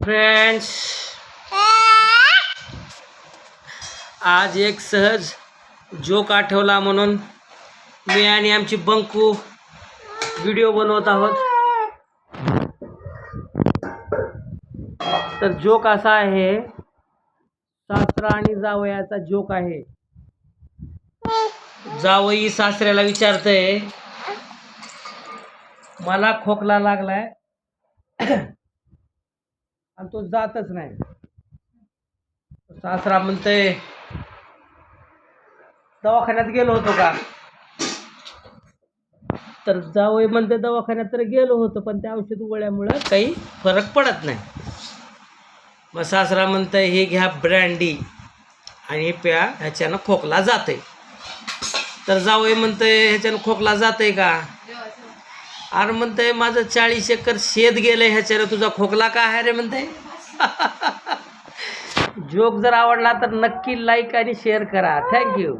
Friends, आज एक सहज जोक आठवला म्हणून मी आणि आमची बंकू व्हिडिओ बनवत आहोत. तर जोक असा आहे, सासरा आणि जावयाचा जोक आहे. जावई सासऱ्याला विचारतंय, मला खोकला लागलाय आणि तो जातच नाही. सासरा म्हणतंय, दवाखान्यात गेलो होतो का? तर जावई म्हणते, दवाखान्यात तर गेलो होतो, पण त्या औषध गोळ्यामुळं काही फरक पडत नाही. मग सासरा म्हणतंय, हे घ्या ब्रँडी आणि हे प्या, ह्याच्यानं खोकला जातंय. तर जावई म्हणतंय, ह्याच्यानं खोकला जातंय का? अरे म्हणतंय, माझं 40 एकर शेत गेलंय, ह्याच्यानं तुझा खोकला का आहे रे म्हणतंय. जोक जर आवडला तर नक्की लाईक आणि शेअर करा. थँक्यू.